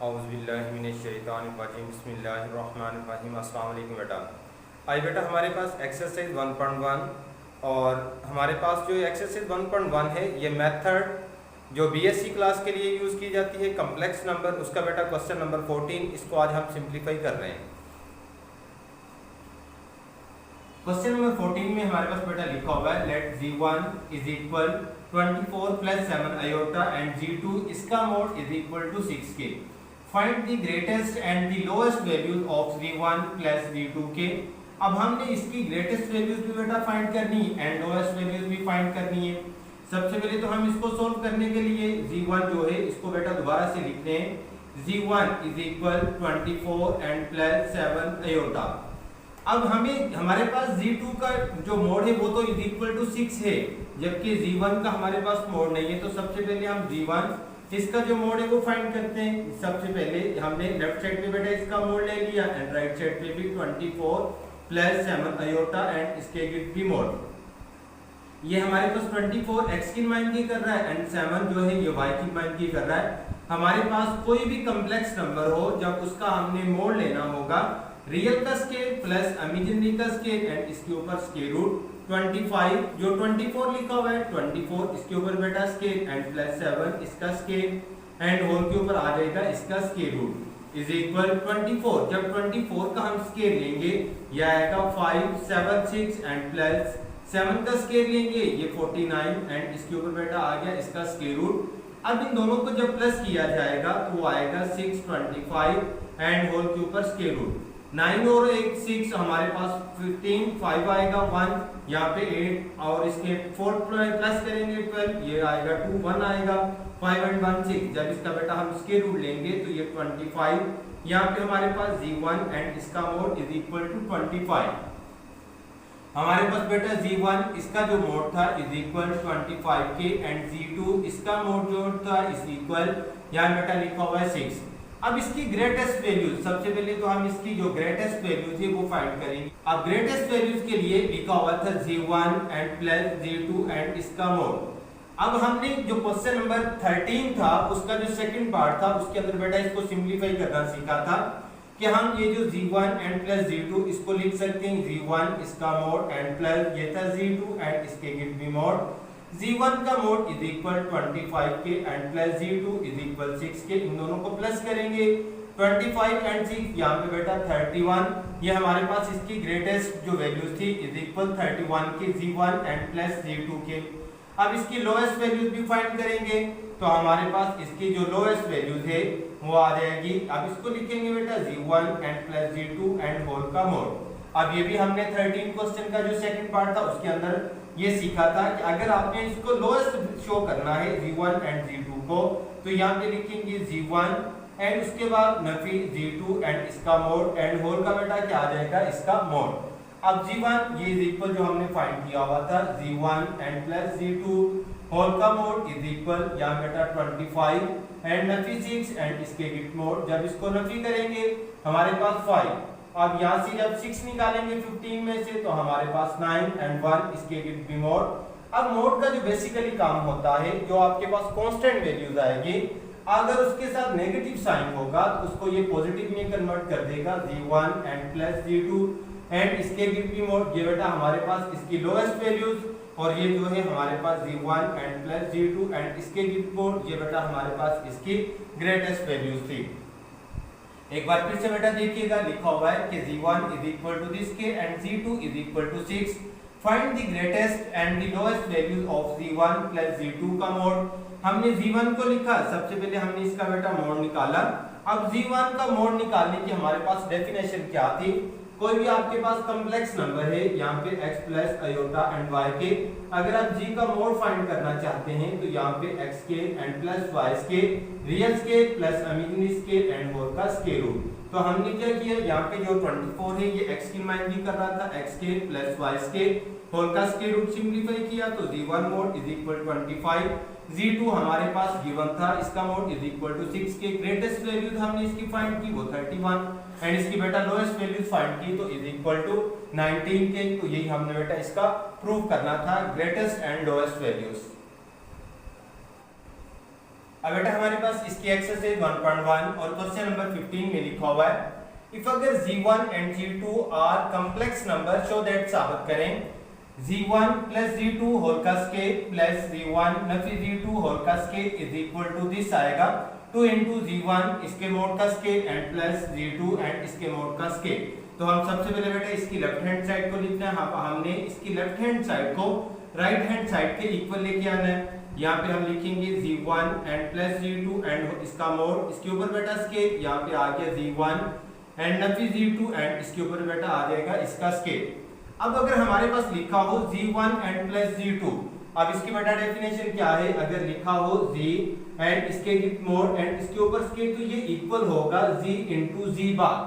औज़ुबिल्लाहिमिनश्शैतानिर्रजीम बिस्मिल्लाहिर्रहमानिर्रहीम। अस्सलाम वालेकुम बेटा। आज बेटा हमारे पास एक्सरसाइज 1.1 और हमारे पास जो एक्सरसाइज 1.1 है ये मेथड जो बीएससी क्लास के लिए यूज़ की जाती है कम्प्लेक्स नंबर, उसका बेटा क्वेश्चन नंबर 14 इसको आज हम सिंप्लीफाई कर रहे हैं। क्वेश्चन नंबर 14 में हमारे पास बेटा लिखा हुआ है let g1 is equal 24 plus 7 iota and g2 इसका mod is equal to 6k। Find the greatest and the lowest values of g1 plus g2 के। अब हमने इसकी ग्रेटेस्ट वैल्यूज भी बेटा फाइंड करनी है एंड लोएस्ट वैल्यूज भी फाइंड करनी है। सबसे पहले तो हम इसको सोल्व करने के लिए g1 जो है इसको बेटा दोबारा से लिखते हैं। g1 is equal 24 and plus 7 iota. अब हमें हमारे पास g2 का जो मोड है वो तो इज इक्वल टू 6 है, जबकि g1 का हमारे पास मोड नहीं है। तो सबसे पहले हम g1 इसका जो मोड है वो फाइंड करते हैं। सबसे पहले हमने लेफ्ट साइड पे बेटा इसका मोड ले लिया एंड राइट साइड पे भी 24 प्लस 7 आयोटा एंड इसके भी मोड। ये हमारे पास 24 x की मान की कर रहा है एंड 7 जो है ये y की मान की कर रहा है। हमारे पास कोई भी कम्प्लेक्स नंबर हो जब उसका हमने मोड लेना होगा रियल का स्केल प्लस इमेजिनरी का स्केल एंड इसके ऊपर स्केल रूट 25 जो 24 लिखा हुआ है 24 इसके ऊपर बेटा स्केल एंड प्लस 7 इसका स्केल एंड होल के ऊपर आ जाएगा इसका स्केल रूट इज इक्वल 24। जब 24 का हम स्केल लेंगे ये आएगा 5 7 6 एंड प्लस 7 का स्केल लेंगे ये 49 एंड इसके ऊपर बेटा आ गया इसका स्केल रूट। अब इन दोनों को जब प्लस किया जाएगा तो वो आएगा 625 एंड होल के ऊपर स्केल रूट 9 और 1 6 हमारे पास 15 5 आएगा 1 यहाँ पे 8 और इसके 4 प्लस करेंगे 12 ये आएगा 2 1 आएगा 5 एंड 1 6। जब इसका बेटा हम स्क्वायर रूट लेंगे तो ये 25 यहाँ पे हमारे पास g1 एंड इसका मोड इज इक्वल टू 25। हमारे पास बेटा g1 इसका जो मोड था इज इक्वल 25 के एंड g2 इसका मोड जो था इज इक्वल यहाँ बेटा लिखा हुआ है 6। अब इसकी ग्रेटेस्ट वैल्यूज सबसे पहले तो हम इसकी जो ग्रेटेस्ट वैल्यूज है वो फाइंड करेंगे। अब ग्रेटेस्ट वैल्यूज के लिए लिखा हुआ था g1 and plus g2 and इसका मोड। अब हमने जो क्वेश्चन नंबर 13 था उसका जो सेकंड पार्ट था उसके अंदर बेटा इसको सिंपलीफाई करना सीखा था कि हम ये जो g1 एंड प्लस g2 इसको लिख सकते हैं g1 इसका मोड एंड प्लस ये था g2 एंड इसके गिव भी मोड। g1 का मोड इज इक्वल 25 के and plus g2 is equal 6 के। इन दोनों को प्लस करेंगे 25 एंड 6 यहाँ पे बेटा 31 ये हमारे पास इसकी ग्रेटेस्ट जो वैल्यूज थी इज इक्वल 31 के g1 एंड प्लस g2 के। अब इसकी लोएस्ट वैल्यूज भी फाइंड करेंगे तो हमारे पास इसकी जो लोएस्ट वैल्यूज है वो आ जाएगी। अब इसको लिखेंगे बेटा g1 and plus g2 and whole का मोड। अब ये भी हमने 13 क्वेश्चन का जो सेकंड पार्ट था उसके अंदर ये सीखा था कि अगर आपने इसको लोएस्ट शो करना है g1 एंड g2 को तो यहाँ पे लिखेंगे g1 एंड उसके बाद नफी g2 एंड इसका मोड एंड होल का बेटा क्या आ जाएगा इसका मोड। अब g1 ये इज इक्वल जो हमने फाइंड किया हुआ था g1 and plus g2 whole का मोड इज इक्वल यहाँ बेटा 25 एंड नफी 6 एंड इसके गिफ्ट मोड। जब इसको नफी करेंगे हमारे पास 5। अब यहाँ से जब 6 निकालेंगे 15 में से तो हमारे पास 9 एंड 1 इसके गिव भी मोड। अब मोड का जो बेसिकली काम होता है जो आपके पास कांस्टेंट वैल्यूज आएगी अगर उसके साथ नेगेटिव साइन होगा तो उसको ये पॉजिटिव में कन्वर्ट कर देगा g1 and plus g2 and इसके गिव भी मोड। ये बेटा हमारे पास इसकी लोएस्ट वैल्यूज और ये जो है हमारे पास g1 and plus g2 and इसके गिव मोड ये बेटा हमारे पास इसकी ग्रेटेस्ट वैल्यूज थी। एक बार फिर से बेटा देखिएगा लिखा हुआ है कि g1 is equal to this के and g2 is equal to 6। Find the greatest and the lowest values of g1 plus g2 का मोड। हमने g1 को लिखा सबसे पहले हमने इसका बेटा मोड निकाला। अब g1 का मोड निकालने की हमारे पास डेफिनेशन क्या थी। कोई भी आपके पास कॉम्प्लेक्स नंबर है यहाँ पे x plus iota and y के अगर आप g का मोड फाइंड करना चाहते हैं तो यहाँ पे x के एंड प्लस y के real scale plus imaginary scale and whole का स्केल रूट। तो हमने क्या किया यहाँ पे जो 24 है ये x की मान भी कर रहा था x scale plus y scale whole का स्केल रूट सिंपलीफाई किया तो g1 mode is equal 25 g2 हमारे पास गिवन था इसका मोड इज इक्वल टू 6 के। ग्रेटेस्ट वैल्यूज हमने इसकी फाइंड की वो 31 एंड इसकी बेटा लोएस्ट वैल्यूज फाइंड की तो इज इक्वल टू 19 के। तो यही हमने बेटा इसका प्रूव करना था ग्रेटेस्ट एंड लोएस्ट वैल्यूज। अब बेटा हमारे पास इसकी एक्सरसाइज 1.1 और क्वेश्चन नंबर 15 में लिखा हुआ है इफ अगर g1 and g2 are complex number show that साबित करें g1 plus g2 होल का स्केल प्लस g1 नफी g2 होल का scale is equal to this आएगा 2 into g1 इसके मोड का scale and plus g2 and इसके मोड का स्केल। तो हम सबसे पहले बेटा इसकी लेफ्ट हैंड साइड को लिखना है। हमने इसकी लेफ्ट हैंड साइड को राइट हैंड साइड के इक्वल लेके आना है। यहाँ पे हम लिखेंगे g1 and plus g2 and इसका मोड इसके ऊपर बेटा स्केल, यहाँ पे आ गया g1 and Nafi g2 and इसके ऊपर बेटा आ जाएगा इसका स्केल। अब अगर हमारे पास लिखा हो g1 एंड प्लस g2, अब इसकी बेटा डेफिनेशन क्या है, अगर लिखा हो g एंड इसके मोड एंड इसके ऊपर स्केल तो ये इक्वल होगा g into g बार,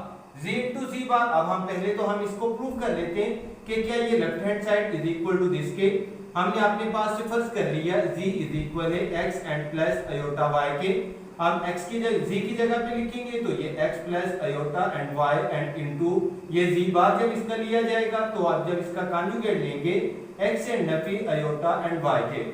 g into g बार। अब हम पहले तो हम इसको प्रूव कर लेते हैं कि क्या ये left hand side is equal to this के। हमने अपने पास से फर्ज कर लिया g इज इक्वल है x and plus iota y के। अब x की जगह g की जगह पे लिखेंगे तो ये x plus iota and y and into ये g बार जब इसका लिया जाएगा तो आप जब इसका कॉन्जुगेट लेंगे x एंड नफी अयोटा एंड y के।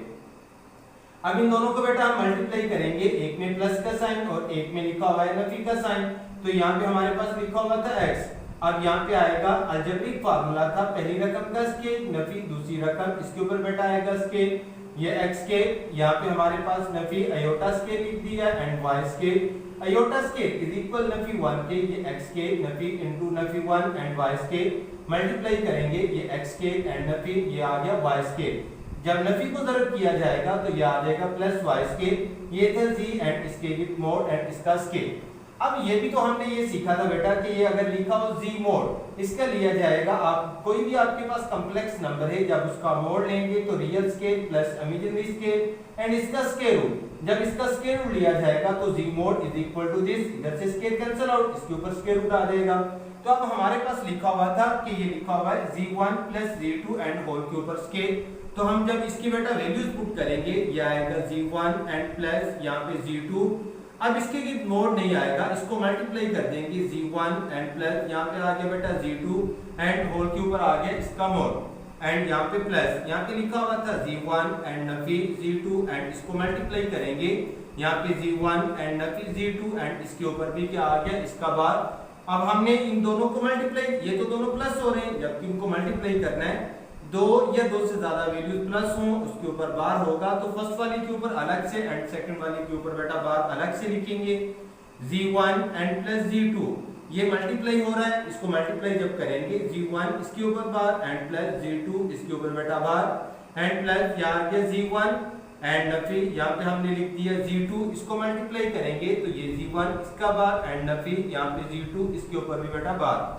अब इन दोनों को बेटा हम मल्टीप्लाई करेंगे, एक में प्लस का साइन और एक में लिखा हुआ है नफी का साइन। तो यहाँ पे हमारे पास लिखा हुआ था x, अब यहाँ पे आएगा अलजेब्रिक फार्मूला था पहली रकम का स्केल नफी दूसरी रकम इसके ऊपर बेटा आएगा स्केल, ये x स्केल, यहाँ पे हमारे पास नफी अयोटा स्केल लिख दिया and y scale. Iota scale is equal नफी 1 के, ये x स्केल नफी इनटू नफी 1 एंड y स्केल मल्टीप्लाई करेंगे, ये x स्केल एंड नफी ये आ गया y स्केल। जब नफी को ज़रब किया जाएगा तो ये आ जाएगा प्लस y स्केल, ये था g एंड इसके विद मोड एंड इसका स्केल। अब ये भी तो हमने ये सीखा था बेटा कि ये अगर लिखा हो g मोड इसका लिया जाएगा, आप कोई भी आपके पास कॉम्प्लेक्स नंबर है जब उसका मोड लेंगे तो real scale plus imaginary scale and इसका स्क्वायर रूट, जब इसका स्क्वायर रूट लिया जाएगा तो g mod is equal to this, इधर से स्केल कैंसिल आउट इसके ऊपर स्क्वायर रूट आ जाएगा। तो अब हमारे पास लिखा हुआ था कि ये लिखा हुआ है g1 plus g2 and whole के ऊपर स्केल। तो हम जब इसकी बेटा वैल्यूज पुट करेंगे ये आएगा g1 एंड प्लस यहाँ पे g2। अब इसके लिए मोड नहीं आएगा, इसको मल्टीप्लाई कर देंगे g1 एंड प्लस यहाँ पे आ गया बेटा g2 एंड होल के ऊपर आ गया इसका मोड एंड यहाँ पे प्लस यहाँ पे लिखा हुआ था g1 and Nafi g2 and इसको मल्टीप्लाई करेंगे, यहाँ पे g1 and Nafi g2 and इसके ऊपर भी क्या आ गया इसका बार। अब हमने इन दोनों को मल्टीप्लाई, ये तो दोनों प्लस हो रहे हैं जबकि इनको मल्टीप्लाई करना है, दो या दो से ज्यादा वैल्यूज प्लस हो उसके ऊपर बार होगा तो फर्स्ट वाले के ऊपर अलग से एंड सेकंड वाले के ऊपर बेटा बार अलग से लिखेंगे। g1 एंड प्लस g2 ये मल्टीप्लाई हो रहा है, इसको मल्टीप्लाई जब करेंगे g1 इसके ऊपर बार एंड प्लस g2 इसके ऊपर बेटा बार एंड प्लस यहाँ गया g1 एंड नफी यहाँ पे हमने लिख दिया g2 इसको मल्टीप्लाई करेंगे तो ये g1 इसका बार एंड नफी यहाँ पे g2 इसके ऊपर भी बेटा बार।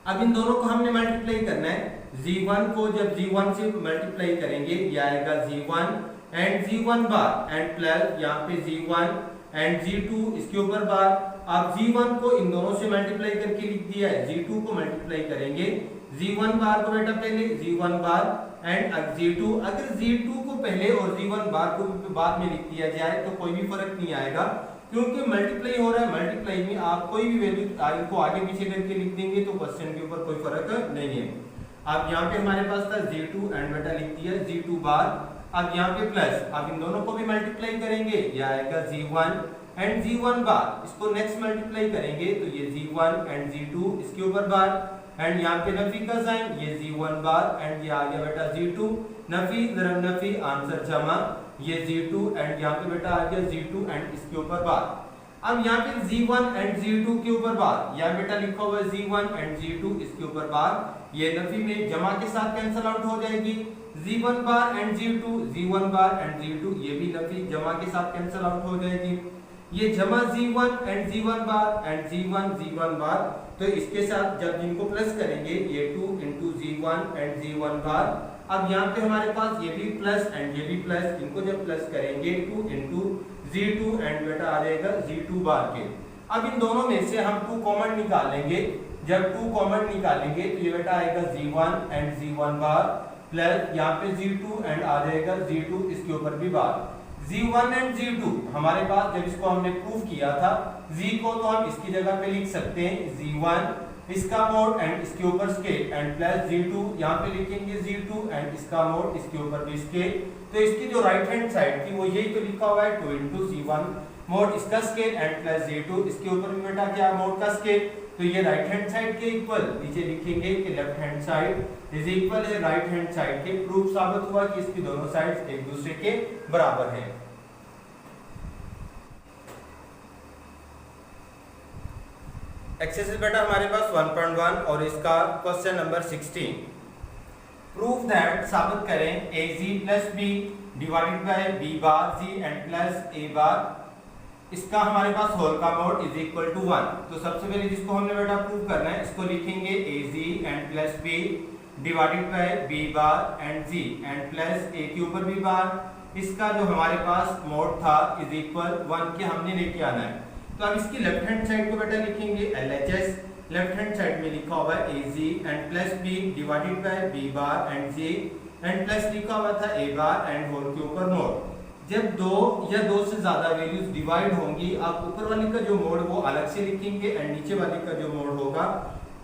अब इन दोनों को हमने मल्टीप्लाई करना है, g1 को जब g1 से मल्टीप्लाई करेंगे ये आएगा g1 and g1 bar and plus यहाँ पे g1 एंड g2 इसके ऊपर बार। अब g1 को इन दोनों से मल्टीप्लाई करके लिख दिया है, g2 को मल्टीप्लाई करेंगे, g1 बार को बेटा पहले g1 बार एंड g2, अगर g2 को पहले और g1 बार को बाद में लिख दिया जाए तो कोई भी फर्क नहीं आएगा क्योंकि मल्टीप्लाई हो रहा है, मल्टीप्लाई में आप कोई भी वैल्यू इनको आगे पीछे करके लिख देंगे तो क्वेश्चन के ऊपर कोई फर्क नहीं है। अब यहाँ पे हमारे पास था g2 एंड बेटा लिख दिया g2 बार, अब यहाँ पे प्लस, अब इन दोनों को भी मल्टीप्लाई करेंगे ये आएगा g1 एंड g1 बार, इसको नेक्स्ट मल्टीप्लाई करेंगे तो ये g1 एंड g2 इसके ऊपर बार एंड यहाँ पे नफी का साइन ये g1 बार एंड ये आ गया बेटा g2 नफी ज़रब नफी आंसर जमा ये g2 एंड यहाँ पे बेटा आ गया g2 एंड इसके ऊपर बार। अब यहाँ पे g1 एंड g2 के ऊपर बार, यहाँ बेटा लिखा हुआ है g1 एंड g2 इसके ऊपर बार, ये नफी में जमा के साथ कैंसिल आउट हो जाएगी, g1 bar and g2 g1 bar and g2 ये भी नफी जमा के साथ कैंसिल आउट हो जाएगी, ये जमा g1 and g1 bar and g1 बार। तो इसके साथ जब इनको प्लस करेंगे ये 2 into g1 एंड g1 बार। अब यहाँ पे हमारे पास ये भी प्लस एंड ये भी प्लस, इनको जब प्लस करेंगे 2 into g2 एंड बेटा आ जाएगा g2 बार के। अब इन दोनों में से हम 2 कॉमन निकालेंगे, जब 2 कॉमन निकालेंगे तो ये बेटा आएगा g1 and g1 bar plus यहाँ पे g2 एंड आ जाएगा g2 इसके ऊपर भी बार। g1 एंड g2 हमारे पास जब इसको हमने प्रूव किया था, g को तो हम इसकी जगह पे लिख सकते हैं g1 इसका मोड एंड इसके ऊपर स्केल एंड प्लस g2, यहाँ पे लिखेंगे g2 एंड इसका मोड इसके ऊपर भी स्केल। तो इसकी जो राइट हैंड साइड थी वो यही तो लिखा हुआ है 2 into c1 मोड इसका स्केल एंड प्लस g2 इसके ऊपर भी बेटा क्या मोड का स्केल। तो ये राइट हैंड साइड के इक्वल, नीचे लिखेंगे कि left hand side is equal है राइट हैंड साइड के। प्रूफ साबित हुआ कि इसकी दोनों साइड्स एक दूसरे के बराबर हैं। एक्सरसाइज बेटा हमारे पास 1.1 और इसका क्वेश्चन नंबर 16। प्रूफ दैट, साबित करें az plus B divided by b bar z and plus a bar, इसका हमारे पास होल का मोड इज इक्वल टू 1। तो सबसे पहले जिसको हमने बेटा प्रूव करना है इसको लिखेंगे az and plus b divided by b bar and z and plus a के ऊपर b बार। इसका जो हमारे पास मोड था इज इक्वल 1 के हमने लेके आना है। तो अब इसकी लेफ्ट हैंड साइड को बेटा लिखेंगे LHS, लेफ्ट हैंड साइड में लिखा हुआ है az and plus b divided by b bar and z and plus लिखा हुआ था a बार एंड होल के ऊपर मोड। जब दो या दो से ज्यादा वैल्यूज डिवाइड होंगी, आप ऊपर वाले का जो मोड वो अलग से लिखेंगे एंड नीचे वाले का जो मोड होगा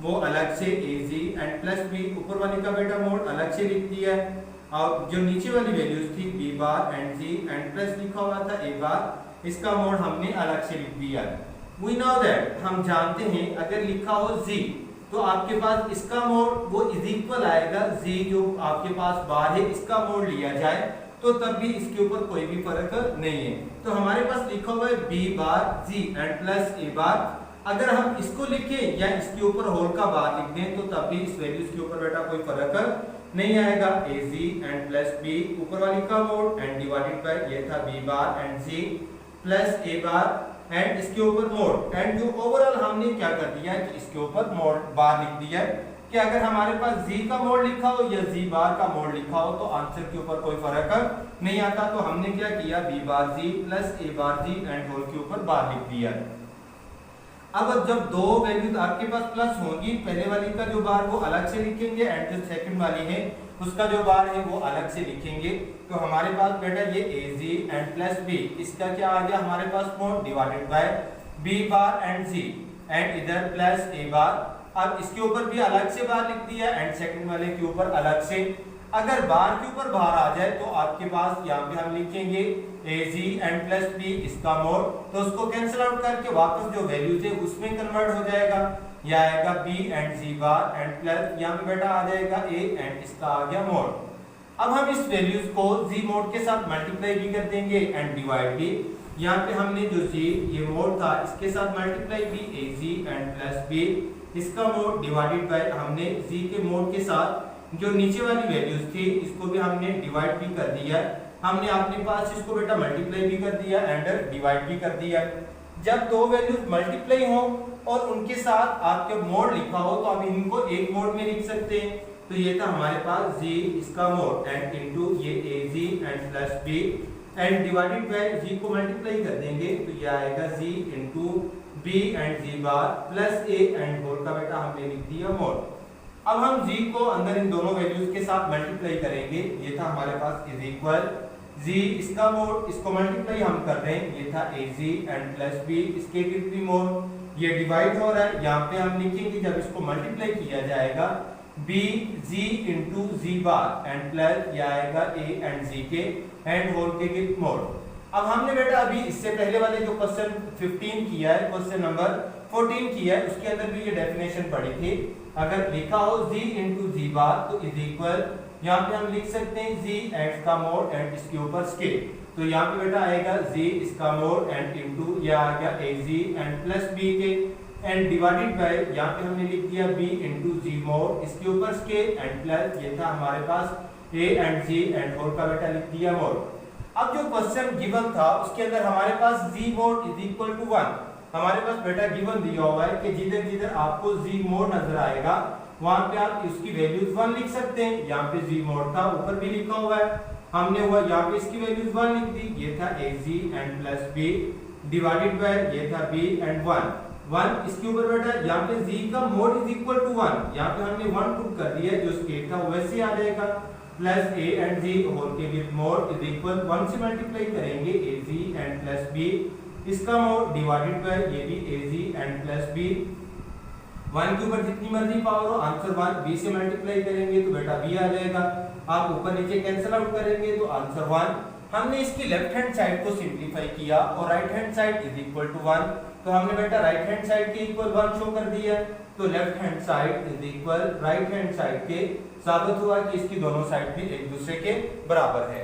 वो अलग से az एंड प्लस b, ऊपर वाले का बेटा मोड अलग से लिख दिया है और जो नीचे वाली वैल्यूज थी b bar and z and plus लिखा हुआ था a बार, इसका मोड हमने अलग से लिख दिया। We know that, हम जानते हैं अगर लिखा हो z तो आपके पास इसका मोड वो इज इक्वल आएगा z जो आपके पास बार है इसका मोड लिया जाए तो तब भी इसके ऊपर कोई भी फर्क नहीं है। तो हमारे पास लिखा हुआ है b bar z and plus a बार, अगर हम इसको लिखें या इसके ऊपर होल का बार लिख दें तो तब भी इस वैल्यूज के ऊपर बेटा कोई फर्क नहीं आएगा। az एंड प्लस b ऊपर वाली का मोड एंड डिवाइडेड बाय ये था b bar and z plus a bar and इसके ऊपर मोड एंड जो ओवरऑल हमने क्या कर दिया है कि इसके ऊपर मोड बार लिख दिया है कि अगर हमारे पास z का मोड लिखा हो या z बार का मोड लिखा हो तो आंसर के ऊपर कोई फर्क नहीं आता। तो हमने क्या किया b bar z plus a bar z and whole के ऊपर बार लिख दिया। अब जब दो वैल्यूज आपके पास प्लस होंगी, पहले वाली का जो बार वो अलग से लिखेंगे एंड जो सेकंड वाली है उसका जो बार है वो अलग से लिखेंगे। तो हमारे पास बेटा ये az एंड प्लस b, इसका क्या आ गया हमारे पास mod divided by b bar and z and इधर प्लस a बार। अब इसके ऊपर भी अलग से बार लिख दिया एंड सेकंड वाले के ऊपर अलग से। अगर बार के ऊपर बार आ जाए तो आपके पास यहाँ पे हम लिखेंगे az एंड प्लस b इसका मोड, तो उसको कैंसिल आउट करके वापस जो वैल्यूज है उसमें कन्वर्ट हो जाएगा। यह आएगा b and z bar and plus यहाँ पे बेटा आ जाएगा a एंड इसका आ गया मोड। अब हम इस वैल्यूज को z मोड के साथ मल्टीप्लाई भी कर देंगे एंड डिवाइड भी। यहाँ पे हमने जो z ये मोड था इसके साथ मल्टीप्लाई भी az एंड प्लस b इसका मोड डिवाइडेड बाय हमने z के मोड के साथ जो नीचे वाली वैल्यूज थी इसको भी हमने डिवाइड भी कर दिया। हमने अपने पास इसको बेटा मल्टीप्लाई भी कर दिया एंड डिवाइड भी कर दिया। जब दो वैल्यूज मल्टीप्लाई हो और उनके साथ आपके मोड लिखा हो तो आप इनको एक मोड में लिख सकते हैं। तो ये था हमारे पास z इसका मोड एंड इनटू ये az and plus b and divided by z को मल्टीप्लाई कर देंगे तो ये आएगा z into b and z bar plus a and whole का बेटा हमने लिख दिया मोड। अब हम z को अंदर इन दोनों वैल्यूज के साथ मल्टीप्लाई करेंगे। ये था हमारे पास इज इक्वल z इसका मोड, इसको मल्टीप्लाई हम कर रहे हैं, ये था az एंड प्लस b इसके भी मोड, ये डिवाइड हो रहा है। यहाँ पे हम लिखेंगे जब इसको मल्टीप्लाई किया जाएगा b z into z bar and plus ये आएगा a एंड z के एंड होल के मोड। अब हमने बेटा अभी इससे पहले वाले जो क्वेश्चन 15 किया है, क्वेश्चन नंबर 14 किया है, उसके अंदर भी ये डेफिनेशन पढ़ी थी। अगर लिखा हो z इंटू z बार तो इज इक्वल, यहाँ पे हम लिख सकते हैं z एंड का मोड एंड इसके ऊपर स्केल। तो यहाँ पे बेटा आएगा z इसका मोड एंड इंटू यह आ गया az एंड प्लस b के एंड डिवाइडेड बाय यहाँ पे हमने लिख दिया b इंटू z मोड इसके ऊपर स्केल एंड प्लस ये था हमारे पास a and z and whole का बेटा लिख दिया मोड। अब जो क्वेश्चन गिवन था उसके अंदर हमारे पास z mod is equal to 1, हमारे पास बेटा गिवन दिया हुआ है कि जिधर जिधर आपको z मोड नजर आएगा वहां पे आप इसकी वैल्यूज 1 लिख सकते हैं। यहाँ पे z मोड था, ऊपर भी लिखा हुआ है, हमने हुआ यहाँ पे इसकी वैल्यूज 1 लिख दी। ये था az and plus b divided by ये था b एंड 1 इसके ऊपर बेटा यहाँ पे z का मोड इज इक्वल टू 1, यहाँ पे हमने 1 पुट कर दिया, जो स्केल था वैसे आ जाएगा plus a and z whole के विद मोड इज इक्वल 1 से मल्टीप्लाई करेंगे az एंड प्लस b इसका मोड डिवाइडेड बाय ये भी az एंड प्लस b 1 के ऊपर जितनी मर्जी पावर हो, आंसर 1 b से मल्टीप्लाई करेंगे तो बेटा b आ जाएगा। आप ऊपर नीचे कैंसिल आउट करेंगे तो आंसर 1। हमने इसकी लेफ्ट हैंड साइड को सिंपलीफाई किया और right hand side is equal to 1, तो हमने बेटा राइट हैंड साइड के इक्वल 1 शो कर दिया, तो left hand side is equal right hand side के। साबित हुआ कि इसकी दोनों साइड भी एक दूसरे के बराबर है।